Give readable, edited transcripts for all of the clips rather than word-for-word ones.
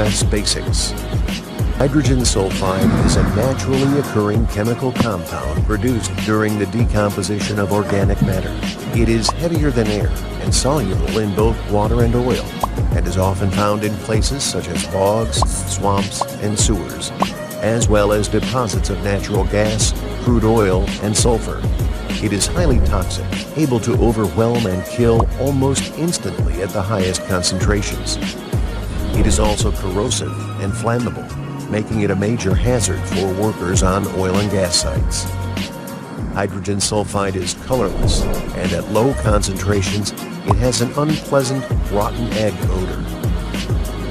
Gas Basics. Hydrogen sulfide is a naturally occurring chemical compound produced during the decomposition of organic matter. It is heavier than air and soluble in both water and oil, and is often found in places such as bogs, swamps, and sewers, as well as deposits of natural gas, crude oil, and sulfur. It is highly toxic, able to overwhelm and kill almost instantly at the highest concentrations. It is also corrosive and flammable, making it a major hazard for workers on oil and gas sites. Hydrogen sulfide is colorless, and at low concentrations, it has an unpleasant, rotten egg odor.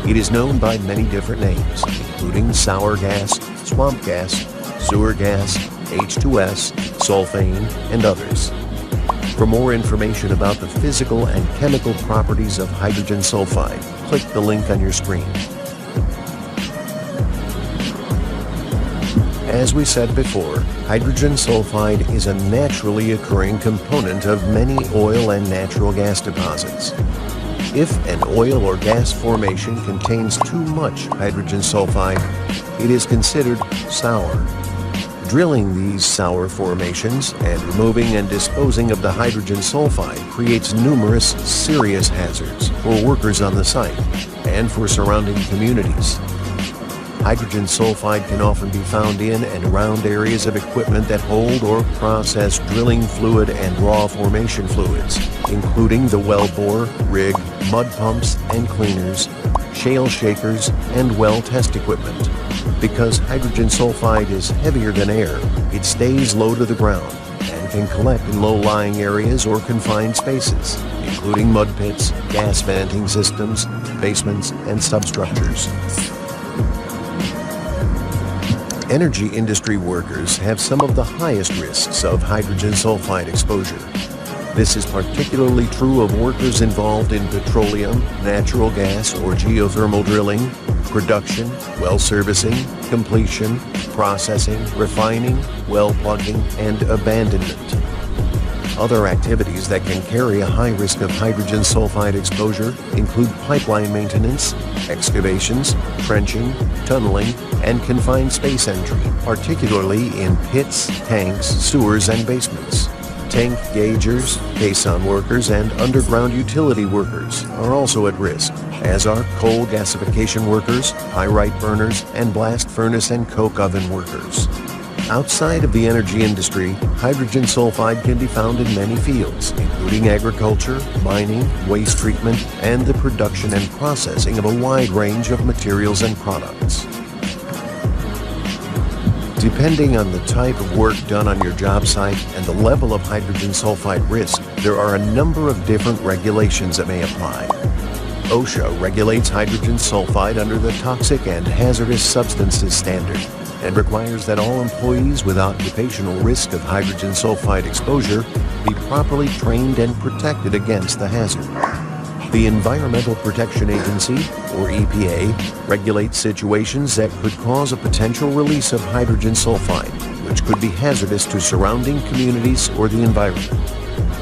It is known by many different names, including sour gas, swamp gas, sewer gas, H2s, sulfane, and others. For more information about the physical and chemical properties of hydrogen sulfide, click the link on your screen. As we said before, hydrogen sulfide is a naturally occurring component of many oil and natural gas deposits. If an oil or gas formation contains too much hydrogen sulfide, it is considered sour. Drilling these sour formations and removing and disposing of the hydrogen sulfide creates numerous serious hazards for workers on the site and for surrounding communities. Hydrogen sulfide can often be found in and around areas of equipment that hold or process drilling fluid and raw formation fluids, including the wellbore, rig, mud pumps and cleaners, shale shakers, and well test equipment. Because hydrogen sulfide is heavier than air, it stays low to the ground and can collect in low-lying areas or confined spaces, including mud pits, gas venting systems, basements, and substructures. Energy industry workers have some of the highest risks of hydrogen sulfide exposure. This is particularly true of workers involved in petroleum, natural gas, or geothermal drilling, production, well servicing, completion, processing, refining, well plugging, and abandonment. Other activities that can carry a high risk of hydrogen sulfide exposure include pipeline maintenance, excavations, trenching, tunneling, and confined space entry, particularly in pits, tanks, sewers, and basements. Tank gaugers, caisson workers, and underground utility workers are also at risk, as are coal gasification workers, pyrite burners, and blast furnace and coke oven workers. Outside of the energy industry, hydrogen sulfide can be found in many fields, including agriculture, mining, waste treatment, and the production and processing of a wide range of materials and products. Depending on the type of work done on your job site and the level of hydrogen sulfide risk, there are a number of different regulations that may apply. OSHA regulates hydrogen sulfide under the Toxic and Hazardous Substances Standard and requires that all employees with occupational risk of hydrogen sulfide exposure be properly trained and protected against the hazard. The Environmental Protection Agency, or EPA, regulates situations that could cause a potential release of hydrogen sulfide, which could be hazardous to surrounding communities or the environment.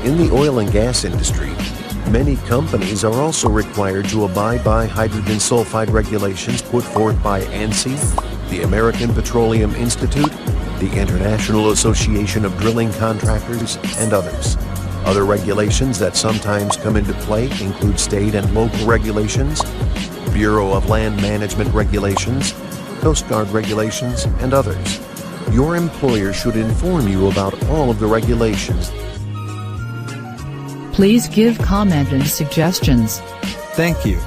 In the oil and gas industry, many companies are also required to abide by hydrogen sulfide regulations put forth by ANSI, the American Petroleum Institute, the International Association of Drilling Contractors, and others. Other regulations that sometimes come into play include state and local regulations, Bureau of Land Management regulations, Coast Guard regulations, and others. Your employer should inform you about all of the regulations. Please give comment and suggestions. Thank you.